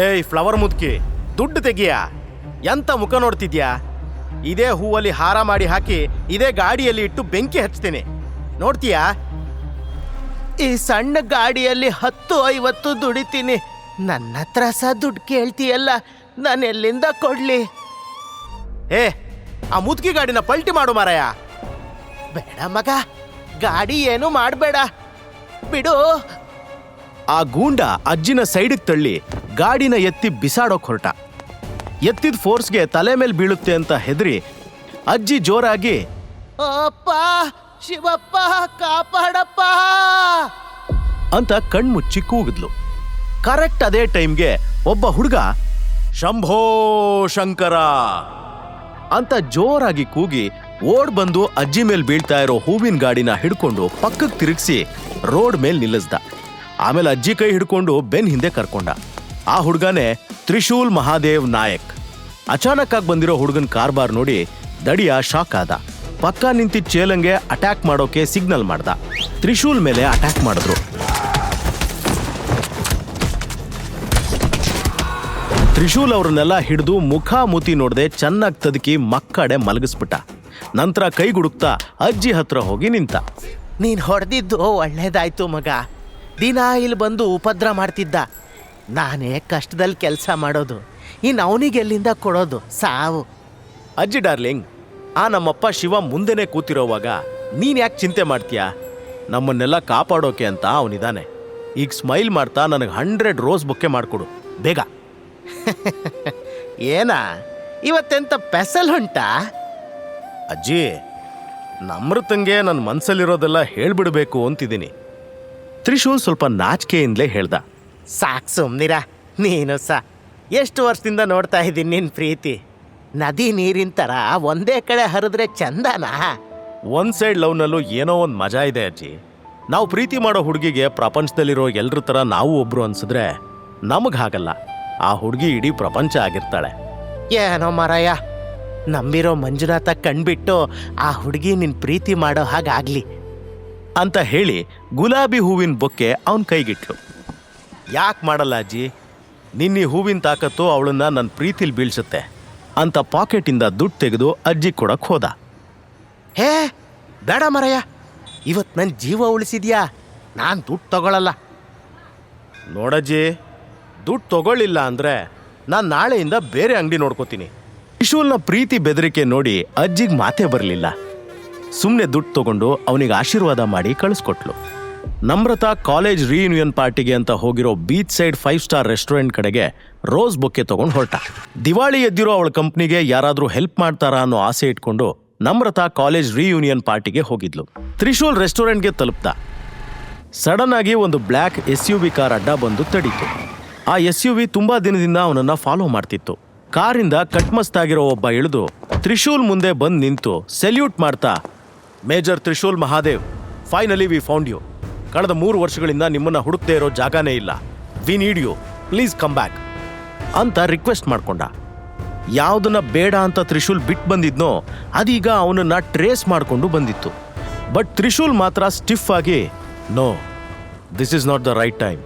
ಏಯ್ ಫ್ಲವರ್ ಮುದ್ಕಿ, ದುಡ್ಡು ತೆಗಿಯಾ? ಎಂತ ಮುಖ ನೋಡ್ತಿದ್ಯಾ? ಇದೇ ಹೂವಲ್ಲಿ ಹಾರ ಮಾಡಿ ಹಾಕಿ ಇದೇ ಗಾಡಿಯಲ್ಲಿ ಇಟ್ಟು ಬೆಂಕಿ ಹಚ್ತೀನಿ, ನೋಡ್ತೀಯಾ? ಈ ಸಣ್ಣ ಗಾಡಿಯಲ್ಲಿ 10-50 ದುಡಿತೀನಿ. ನನ್ನ ಹತ್ರ ಸಹ ದುಡ್ಡು ಕೇಳ್ತೀಯಲ್ಲ, ನಾನು ಎಲ್ಲಿಂದ ಕೊಡ್ಲಿ? ಏ, ಆ ಮುದ್ಕಿ ಗಾಡಿನ ಪಲ್ಟಿ ಮಾಡು ಮಾರಾಯ. ಬೇಡ ಮಗ, ಗಾಡಿ ಏನು ಮಾಡಬೇಡ, ಬಿಡು. ಆ ಗೂಂಡ ಅಜ್ಜಿನ ಸೈಡಿಗೆ ತಳ್ಳಿ ಗಾಡಿನ ಎತ್ತಿ ಬಿಸಾಡೋಕ್ ಹೊರಟ. ಎತ್ತಿದ ಫೋರ್ಸ್ಗೆ ತಲೆ ಮೇಲೆ ಬೀಳುತ್ತೆ ಅಂತ ಹೆದರಿ ಅಜ್ಜಿ ಜೋರಾಗಿ, ಅಪ್ಪ ಶಿವಪ್ಪ ಕಾಪಾಡಪ್ಪ ಅಂತ ಕಣ್ಮುಚ್ಚಿ ಕೂಗಿದ್ಲು. ಕರೆಕ್ಟ್ ಅದೇ ಟೈಮ್ಗೆ ಒಬ್ಬ ಹುಡುಗ ಶಂಭೋ ಶಂಕರ ಅಂತ ಜೋರಾಗಿ ಕೂಗಿ ಓಡ್ ಬಂದು ಅಜ್ಜಿ ಮೇಲೆ ಬೀಳ್ತಾ ಇರೋ ಹೂವಿನ ಗಾಡಿನ ಹಿಡ್ಕೊಂಡು ಪಕ್ಕಕ್ಕೆ ತಿರುಗಿಸಿ ರೋಡ್ ಮೇಲೆ ನಿಲ್ಲಿಸ್ದ. ಆಮೇಲೆ ಅಜ್ಜಿ ಕೈ ಹಿಡ್ಕೊಂಡು ಬೆನ್ ಹಿಂದೆ ಕರ್ಕೊಂಡ. ಆ ಹುಡುಗನೇ ತ್ರಿಶೂಲ್ ಮಹಾದೇವ್ ನಾಯಕ್. ಅಚಾನಕ್ ಆಗಿ ಬಂದಿರೋ ಹುಡುಗನ ಕಾರ್ಬಾರ್ ನೋಡಿ ದಡಿಯ ಶಾಕ್ ಆದ. ಪಕ್ಕ ನಿಂತಿದ್ದ ಚೇಲಂಗೆ ಅಟ್ಯಾಕ್ ಮಾಡೋಕೆ ಸಿಗ್ನಲ್ ಮಾಡ್ದ. ತ್ರಿಶೂಲ್ ಮೇಲೆ ಅಟ್ಯಾಕ್ ಮಾಡಿದ್ರು. ತ್ರಿಶೂಲ್ ಅವ್ರನ್ನೆಲ್ಲ ಹಿಡಿದು ಮುಖ ಮೂತಿ ನೋಡದೆ ಚೆನ್ನಾಗಿ ತದಕಿ ಮಕ್ಕಡೆ ಮಲಗಿಸ್ಬಿಟ್ಟ. ನಂತರ ಕೈ ಗುಡುಕ್ತಾ ಅಜ್ಜಿ ಹತ್ರ ಹೋಗಿ ನಿಂತ. ನೀನ್ ಹೊಡೆದಿದ್ದು ಒಳ್ಳೇದಾಯ್ತು ಮಗ. ದಿನ ಇಲ್ಲಿ ಬಂದು ಉಪದ್ರ ಮಾಡ್ತಿದ್ದ. ನಾನೇ ಕಷ್ಟದಲ್ಲಿ ಕೆಲಸ ಮಾಡೋದು, ಇನ್ನು ಅವನಿಗೆ ಎಲ್ಲಿಂದ ಕೊಡೋದು? ಸಾವು. ಅಜ್ಜಿ ಡಾರ್ಲಿಂಗ್, ಆ ನಮ್ಮಪ್ಪ ಶಿವ ಮುಂದೆನೆ ಕೂತಿರೋವಾಗ ನೀನ್ ಯಾಕೆ ಚಿಂತೆ ಮಾಡ್ತೀಯಾ? ನಮ್ಮನ್ನೆಲ್ಲ ಕಾಪಾಡೋಕೆ ಅಂತ ಅವನಿದ್ದಾನೆ. ಈಗ ಸ್ಮೈಲ್ ಮಾಡ್ತಾ ನನಗೆ 100 ರೋಸ್ ಬೊಕ್ಕೆ ಮಾಡಿಕೊಡು ಬೇಗ. ಏನಾ ಇವತ್ತೆಂತ ಪೆಸಲ್ ಉಂಟಾ? ಅಜ್ಜಿ, ನಮ್ರತಂಗೆ ನನ್ನ ಮನ್ಸಲ್ಲಿರೋದೆಲ್ಲ ಹೇಳ್ಬಿಡ್ಬೇಕು ಅಂತಿದ್ದೀನಿ. ತ್ರಿಶೂಲ್ ಸ್ವಲ್ಪ ನಾಚಿಕೆಯಿಂದಲೇ ಹೇಳ್ದ. ಸಾಕು ಸುಮ್ನಿರ ನೀನು ಸಹ. ಎಷ್ಟು ವರ್ಷದಿಂದ ನೋಡ್ತಾ ಇದ್ದೀನಿ ನಿನ್ನ ಪ್ರೀತಿ. ನದಿ ನೀರಿನ ಥರ ಒಂದೇ ಕಡೆ ಹರಿದ್ರೆ ಚಂದನಾ? ಒಂದ್ ಸೈಡ್ ಲವ್ನಲ್ಲೂ ಏನೋ ಒಂದು ಮಜಾ ಇದೆ ಅಜ್ಜಿ. ನಾವು ಪ್ರೀತಿ ಮಾಡೋ ಹುಡುಗಿಗೆ ಪ್ರಪಂಚದಲ್ಲಿರೋ ಎಲ್ರ ಥರ ನಾವು ಒಬ್ರು ಅನ್ಸಿದ್ರೆ ನಮಗೆ ಹಾಗಲ್ಲ. ಆ ಹುಡುಗಿ ಇಡೀ ಪ್ರಪಂಚ ಆಗಿರ್ತಾಳೆ. ಏನೋ ಮರಯ್ಯ, ನಂಬಿರೋ ಮಂಜುನಾಥ ಕಣ್ಬಿಟ್ಟು ಆ ಹುಡುಗಿ ನಿನ್ನ ಪ್ರೀತಿ ಮಾಡೋ ಹಾಗಾಗ್ಲಿ ಅಂತ ಹೇಳಿ ಗುಲಾಬಿ ಹೂವಿನ ಬೊಕ್ಕೆ ಅವನ ಕೈಗಿಟ್ಲು. ಯಾಕೆ ಮಾಡಲ್ಲ ಅಜ್ಜಿ? ನಿನ್ನೆ ಹೂವಿನ ತಾಕತ್ತು ಅವಳನ್ನ ನನ್ನ ಪ್ರೀತಿಲಿ ಬೀಳ್ಸುತ್ತೆ ಅಂತ ಪಾಕೆಟಿಂದ ದುಡ್ಡು ತೆಗೆದು ಅಜ್ಜಿ ಕೊಡಕ್ಕೆ ಹೋದ. ಹೇ ಬೇಡ ಮರಯ್ಯ, ಇವತ್ತು ನನ್ನ ಜೀವ ಉಳಿಸಿದ್ಯಾ, ನಾನು ದುಡ್ಡು ತಗೊಳ್ಳಲ್ಲ. ನೋಡಜ್ಜಿ, ದುಡ್ಡು ತಗೊಳ್ಳಿಲ್ಲ ಅಂದರೆ ನಾನು ನಾಳೆಯಿಂದ ಬೇರೆ ಅಂಗಡಿ ನೋಡ್ಕೋತೀನಿ. ತ್ರಿಶೂಲ್ನ ಪ್ರೀತಿ ಬೆದರಿಕೆ ನೋಡಿ ಅಜ್ಜಿಗೆ ಮಾತೇ ಬರಲಿಲ್ಲ. ಸುಮ್ಮನೆ ದುಡ್ಡು ತಗೊಂಡು ಅವನಿಗೆ ಆಶೀರ್ವಾದ ಮಾಡಿ ಕಳಿಸ್ಕೊಟ್ಲು. ನಮ್ರತಾ ಕಾಲೇಜ್ ರಿಯೂನಿಯನ್ ಪಾರ್ಟಿಗೆ ಅಂತ ಹೋಗಿರೋ ಬೀಚ್ ಸೈಡ್ 5 ಸ್ಟಾರ್ ರೆಸ್ಟೋರೆಂಟ್ ಕಡೆಗೆ ರೋಸ್ ಬೊಕ್ಕೆ ತಗೊಂಡು ಹೊರಟ. ದಿವಾಳಿ ಎದ್ದಿರೋ ಅವಳ ಕಂಪ್ನಿಗೆ ಯಾರಾದರೂ ಹೆಲ್ಪ್ ಮಾಡ್ತಾರಾ ಅನ್ನೋ ಆಸೆ ಇಟ್ಕೊಂಡು ನಮ್ರತಾ ಕಾಲೇಜ್ ರಿಯೂನಿಯನ್ ಪಾರ್ಟಿಗೆ ಹೋಗಿದ್ಲು. ತ್ರಿಶೂಲ್ ರೆಸ್ಟೋರೆಂಟ್ಗೆ ತಲುಪ್ತ. ಸಡನ್ ಆಗಿ ಒಂದು ಬ್ಲ್ಯಾಕ್ SUV ಕಾರ್ ಅಡ್ಡ ಬಂದು ತಡೀತು. ಆ SUV ತುಂಬಾ ದಿನದಿಂದ ಅವನನ್ನ ಫಾಲೋ ಮಾಡ್ತಿತ್ತು. ಕಾರಿಂದ ಕಟ್ಮಸ್ತಾಗಿರೋ ಒಬ್ಬ ಇಳಿದು ತ್ರಿಶೂಲ್ ಮುಂದೆ ಬಂದು ನಿಂತು ಸೆಲ್ಯೂಟ್ ಮಾಡ್ತಾ, major Trishul Mahadev, finally we found you. ಕಳೆದ 3 ವರ್ಷಗಳಿಂದ ನಿಮ್ಮನ್ನ ಹುಡುಕ್ದೇ ಇರೋ ಜಾಗನೇ ಇಲ್ಲ. We need you, please come back ಅಂತ ರಿಕ್ವೆಸ್ಟ್ ಮಾಡ್ಕೊಂಡ. ಯಾವುದನ್ನ ಬೇಡ ಅಂತ ತ್ರಿಶೂಲ್ ಬಿಟ್ಟು ಬಂದಿದ್ನೋ ಅದೀಗ ಅವನನ್ನ ಟ್ರೇಸ್ ಮಾಡಿಕೊಂಡು ಬಂದಿತ್ತು. ಬಟ್ ತ್ರಿಶೂಲ್ ಮಾತ್ರ ಸ್ಟಿಫ್ ಆಗಿ, no, this is not the right time.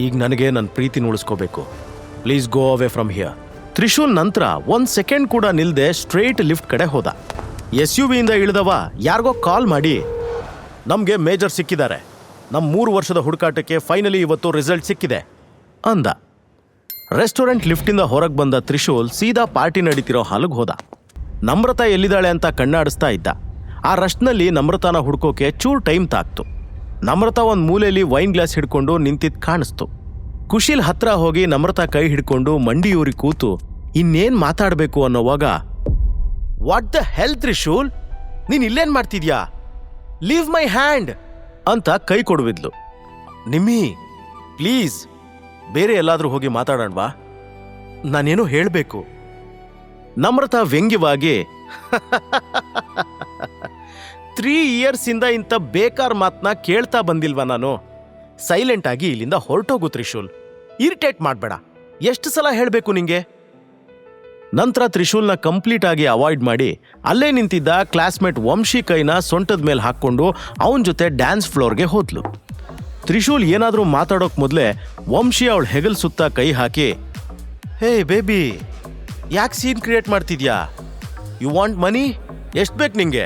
ಈಗ ನನಗೆ ನನ್ನ ಪ್ರೀತಿನ ಉಳಿಸ್ಕೋಬೇಕು. Please go away from here. Trishul ನಂತರ 1 ಸೆಕೆಂಡ್ ಕೂಡ ನಿಲ್ದೆ ಸ್ಟ್ರೇಟ್ ಲಿಫ್ಟ್ ಕಡೆ ಹೋದ. SUVಯಿಂದ ಇಳಿದವ ಯಾರಿಗೋ ಕಾಲ್ ಮಾಡಿ, ನಮಗೆ ಮೇಜರ್ ಸಿಕ್ಕಿದ್ದಾರೆ, ನಮ್ಮ 3 ವರ್ಷದ ಹುಡುಕಾಟಕ್ಕೆ ಫೈನಲಿ ಇವತ್ತು ರಿಸಲ್ಟ್ ಸಿಕ್ಕಿದೆ ಅಂದ. ರೆಸ್ಟೋರೆಂಟ್ ಲಿಫ್ಟಿಂದ ಹೊರಗೆ ಬಂದ ತ್ರಿಶೂಲ್ ಸೀದಾ ಪಾರ್ಟಿ ನಡೀತಿರೋ ಹಾಲಿಗೆ ಹೋದ. ನಮ್ರತಾ ಎಲ್ಲಿದ್ದಾಳೆ ಅಂತ ಕಣ್ಣಾಡಿಸ್ತಾ ಇದ್ದ. ಆ ರಶ್ನಲ್ಲಿ ನಮ್ರತಾನ ಹುಡ್ಕೋಕೆ ಚೂರು ಟೈಮ್ ತಾಕ್ತು. ನಮ್ರತಾ ಒಂದು ಮೂಲೆಯಲ್ಲಿ ವೈನ್ ಗ್ಲಾಸ್ ಹಿಡ್ಕೊಂಡು ನಿಂತಿದ್ದು ಕಾಣಿಸ್ತು. ಕುಶಿಲ್ ಹತ್ರ ಹೋಗಿ ನಮ್ರತಾ ಕೈ ಹಿಡ್ಕೊಂಡು ಮಂಡಿಯೂರಿ ಕೂತು ಇನ್ನೇನ್ ಮಾತಾಡಬೇಕು ಅನ್ನೋವಾಗ, ವಾಟ್ ದ ಹೆಲ್ ತ್ರಿಶೂಲ್, ನೀನ್ ಇಲ್ಲೇನ್ ಮಾಡ್ತಿದ್ಯಾ? ಲೀವ್ ಮೈ ಹ್ಯಾಂಡ್ ಅಂತ ಕೈ ಕೊಡುವಿದ್ಲು. ನಿಮ್ಮಿ ಪ್ಲೀಸ್, ಬೇರೆ ಎಲ್ಲಾದ್ರೂ ಹೋಗಿ ಮಾತಾಡೋಣವಾ? ನಾನೇನೋ ಹೇಳಬೇಕು. ನಮ್ರತಾ ವ್ಯಂಗ್ಯವಾಗಿ, 3 ಇಯರ್ಸಿಂದ ಇಂಥ ಬೇಕಾರ್ ಮಾತನ್ನ ಕೇಳ್ತಾ ಬಂದಿಲ್ವಾ ನಾನು? ಸೈಲೆಂಟ್ ಆಗಿ ಇಲ್ಲಿಂದ ಹೊರಟೋಗು ತ್ರಿಶೂಲ್, ಇರಿಟೇಟ್ ಮಾಡಬೇಡ. ಎಷ್ಟು ಸಲ ಹೇಳಬೇಕು ನಿಂಗೆ? ನಂತರ ತ್ರಿಶೂಲ್ನ ಕಂಪ್ಲೀಟ್ ಆಗಿ ಅವಾಯ್ಡ್ ಮಾಡಿ ಅಲ್ಲೇ ನಿಂತಿದ್ದ ಕ್ಲಾಸ್ಮೇಟ್ ವಂಶಿ ಕೈನ ಸೊಂಟದ ಮೇಲೆ ಹಾಕ್ಕೊಂಡು ಅವನ ಜೊತೆ ಡ್ಯಾನ್ಸ್ ಫ್ಲೋರ್ಗೆ ಹೋದ್ಲು. ತ್ರಿಶೂಲ್ ಏನಾದ್ರೂ ಮಾತಾಡೋಕ್ ಮೊದಲೇ ವಂಶಿ ಅವಳ ಹೆಗಲ್ ಸುತ್ತ ಕೈ ಹಾಕಿ, ಹೇ ಬೇಬಿ, ಯಾಕೆ ಸೀನ್ ಕ್ರಿಯೇಟ್ ಮಾಡ್ತಿದ್ಯಾ? You want money? ಎಷ್ಟು ಬೇಕು ನಿಂಗೆ?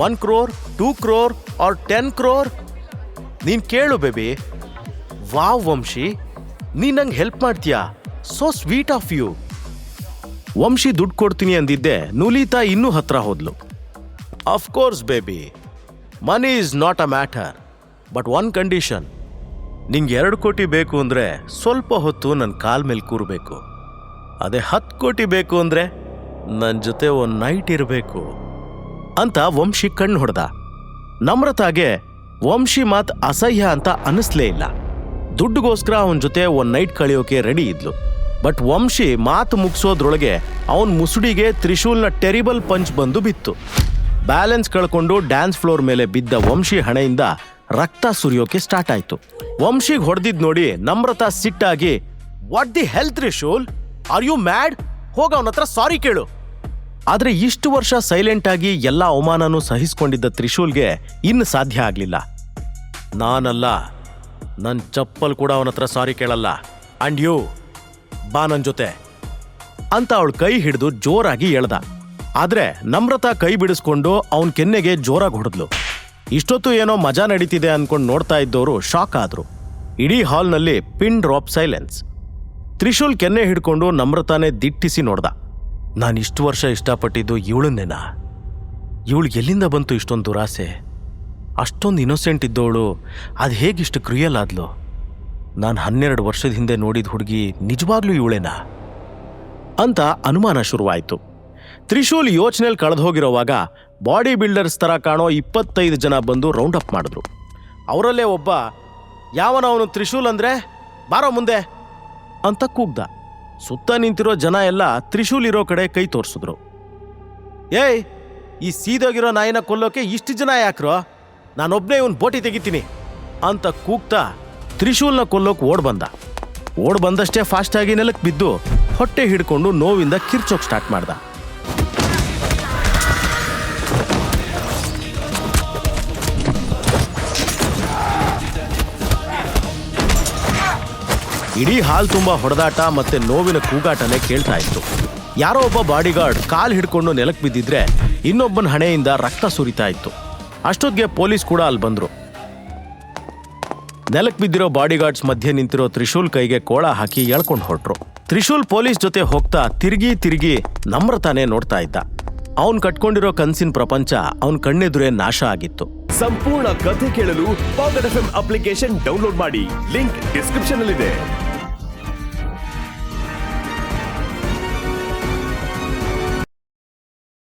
1 crore, 2 crore ಆರ್ 10 crore? ನೀನ್ ಕೇಳು ಬೇಬಿ. ವಾವ್ ವಂಶಿ, ನೀನ್ ನಂಗೆ ಹೆಲ್ಪ್ ಮಾಡ್ತೀಯಾ? So sweet of you. Vamshi ದುಡ್ಡು ಕೊಡ್ತೀನಿ ಅಂದಿದ್ದೆ ನುಲಿತಾ ಇನ್ನೂ ಹತ್ರ ಹೋದ್ಲು. Of course baby, money is not a matter, but one condition. ನಿಂಗೆ 2 ಕೋಟಿ ಬೇಕು ಅಂದ್ರೆ ಸ್ವಲ್ಪ ಹೊತ್ತು ನನ್ನ ಕಾಲ್ ಮೇಲೆ ಕೂರಬೇಕು. ಅದೇ 10 ಕೋಟಿ ಬೇಕು ಅಂದ್ರೆ ನನ್ನ ಜೊತೆ ಒಂದು ನೈಟ್ ಇರಬೇಕು ಅಂತ ವಂಶಿ ಕಣ್ಣು ಹೊಡೆದ. ನಮ್ರತಾಗೆ ವಂಶಿ ಮಾತು ಅಸಹ್ಯ ಅಂತ ಅನ್ನಿಸ್ಲೇ ಇಲ್ಲ. ದುಡ್ಡುಗೋಸ್ಕರ ಅವನ ಜೊತೆ ಒಂದು ನೈಟ್ ಕಳೆಯೋಕೆ ರೆಡಿ ಇದ್ಲು. ಬಟ್ ವಂಶಿ ಮಾತು ಮುಗಿಸೋದ್ರೊಳಗೆ ಅವನ ಮುಸುಡಿಗೆ ತ್ರಿಶೂಲ್ನ ಟೆರಿಬಲ್ ಪಂಚ್ ಬಂದು ಬಿತ್ತು. ಬ್ಯಾಲೆನ್ಸ್ ಕಳ್ಕೊಂಡು ಡ್ಯಾನ್ಸ್ ಫ್ಲೋರ್ ಮೇಲೆ ಬಿದ್ದ ವಂಶಿ ಹಣೆಯಿಂದ ರಕ್ತ ಸುರಿಯೋಕೆ ಸ್ಟಾರ್ಟ್ ಆಯ್ತು. ವಂಶಿಗೆ ಹೊಡೆದಿದ್ ನೋಡಿ ನಮ್ರತಾ ಸಿಟ್ಟಾಗಿ, what the hell Trishul, are you mad? ಹೋಗ ಅವನ ಹತ್ರ ಸಾರಿ ಕೇಳು. ಆದ್ರೆ ಇಷ್ಟು ವರ್ಷ ಸೈಲೆಂಟ್ ಆಗಿ ಎಲ್ಲ ಅವಮಾನನೂ ಸಹಿಸ್ಕೊಂಡಿದ್ದ ತ್ರಿಶೂಲ್ಗೆ ಇನ್ನು ಸಾಧ್ಯ ಆಗ್ಲಿಲ್ಲ. ನಾನಲ್ಲ, ನನ್ನ ಚಪ್ಪಲ್ ಕೂಡ ಅವನ ಹತ್ರ ಸಾರಿ ಕೇಳಲ್ಲ. ಅಂಡ್ ಯು ಬಾ ನನ್ ಜೊತೆ ಅಂತ ಅವಳು ಕೈ ಹಿಡಿದು ಜೋರಾಗಿ ಎಳ್ದ. ಆದ್ರೆ ನಮ್ರತಾ ಕೈ ಬಿಡಿಸ್ಕೊಂಡು ಅವನ್ ಕೆನ್ನೆಗೆ ಜೋರಾಗಿ ಹೊಡೆದ್ಲು. ಇಷ್ಟೊತ್ತು ಏನೋ ಮಜಾ ನಡೀತಿದೆ ಅನ್ಕೊಂಡು ನೋಡ್ತಾ ಇದ್ದವರು ಶಾಕ್ ಆದ್ರು. ಇಡೀ ಹಾಲ್ನಲ್ಲಿ ಪಿನ್ ಡ್ರಾಪ್ ಸೈಲೆನ್ಸ್. ತ್ರಿಶೂಲ್ ಕೆನ್ನೆ ಹಿಡ್ಕೊಂಡು ನಮ್ರತಾನೆ ದಿಟ್ಟಿಸಿ ನೋಡ್ದ. ನಾನು ಇಷ್ಟು ವರ್ಷ ಇಷ್ಟಪಟ್ಟಿದ್ದು ಇವಳನ್ನೇನಾ? ಇವಳಿಗೆ ಎಲ್ಲಿಂದ ಬಂತು ಇಷ್ಟೊಂದು ದುರಾಸೆ? ಅಷ್ಟೊಂದು ಇನ್ನೋಸೆಂಟ್ ಇದ್ದವಳು ಅದು ಹೇಗಿಷ್ಟು ಕ್ರಿಯಲ್ ಆದ್ಲು? ನಾನು 12 ವರ್ಷದ ಹಿಂದೆ ನೋಡಿದ ಹುಡುಗಿ ನಿಜವಾಗ್ಲೂ ಇವಳೇನಾ ಅಂತ ಅನುಮಾನ ಶುರುವಾಯಿತು. ತ್ರಿಶೂಲ್ ಯೋಚನೆಯಲ್ಲಿ ಕಳೆದು ಹೋಗಿರೋವಾಗ ಬಾಡಿ ಬಿಲ್ಡರ್ಸ್ ತರ ಕಾಣೋ 25 ಜನ ಬಂದು ರೌಂಡ್ ಅಪ್ ಮಾಡಿದ್ರು. ಅವರಲ್ಲೇ ಒಬ್ಬ, ಯಾವನವನು ತ್ರಿಶೂಲ್ ಅಂದ್ರೆ ಬಾರೋ ಮುಂದೆ ಅಂತ ಕೂಗ್ದ. ಸುತ್ತ ನಿಂತಿರೋ ಜನ ಎಲ್ಲ ತ್ರಿಶೂಲ್ ಇರೋ ಕಡೆ ಕೈ ತೋರಿಸಿದ್ರು. ಏಯ್, ಈ ಸೀದೋಗಿರೋ ನಾಯಿನ ಕೊಲ್ಲೋಕೆ ಇಷ್ಟು ಜನ ಯಾಕ್ರೋ? ನಾನೊಬ್ನೇ ಇವನ್ ಬೋಟಿ ತೆಗಿತೀನಿ ಅಂತ ಕೂಗ್ತಾ ತ್ರಿಶೂಲ್ನ ಕೊಲ್ಲೋಕೆ ಓಡ್ ಬಂದಷ್ಟೇ ಫಾಸ್ಟ್ ಆಗಿ ನೆಲಕ್ಕೆ ಬಿದ್ದು ಹೊಟ್ಟೆ ಹಿಡ್ಕೊಂಡು ನೋವಿಂದ ಕಿರ್ಚೋಕ್ ಸ್ಟಾರ್ಟ್ ಮಾಡ್ದ. ಇಡೀ ಹಾಲ್ ತುಂಬಾ ಹೊಡೆದಾಟ ಮತ್ತೆ ನೋವಿನ ಕೂಗಾಟನೆ ಕೇಳ್ತಾ ಇತ್ತು. ಯಾರೋ ಒಬ್ಬ ಬಾಡಿಗಾರ್ಡ್ ಕಾಲ್ ಹಿಡ್ಕೊಂಡು ನೆಲಕ್ಕೆ ಬಿದ್ದಿದ್ರೆ ಇನ್ನೊಬ್ಬನ ಹಣೆಯಿಂದ ರಕ್ತ ಸುರಿತಾ ಇತ್ತು. ಅಷ್ಟೊತ್ತಿಗೆ ಪೊಲೀಸ್ ಕೂಡ ಅಲ್ಲಿ ಬಂದ್ರು. ನೆಲಕ್ಕೆ ಬಿದ್ದಿರೋ ಬಾಡಿಗಾರ್ಡ್ಸ್ ಮಧ್ಯೆ ನಿಂತಿರೋ ತ್ರಿಶೂಲ್ ಕೈಗೆ ಕೋಳ ಹಾಕಿ ಎಳ್ಕೊಂಡು ಹೊರಟ್ರು. ತ್ರಿಶೂಲ್ ಪೊಲೀಸ್ ಜೊತೆ ಹೋಗ್ತಾ ತಿರುಗಿ ನಮ್ರತಾನೆ ನೋಡ್ತಾ ಇದ್ದ. ಅವನ್ ಕಟ್ಕೊಂಡಿರೋ ಕನ್ಸಿನ ಪ್ರಪಂಚ ಅವನ್ ಕಣ್ಣೆದುರೇ ನಾಶ ಆಗಿತ್ತು. ಸಂಪೂರ್ಣ ಕಥೆ ಕೇಳಲು ಪಾಕೆಟ್ ಎಫ್ಎಂ ಅಪ್ಲಿಕೇಶನ್ ಡೌನ್ಲೋಡ್ ಮಾಡಿ. ಲಿಂಕ್ ಡಿಸ್ಕ್ರಿಪ್ಷನ್ ಅಲ್ಲಿದೆ.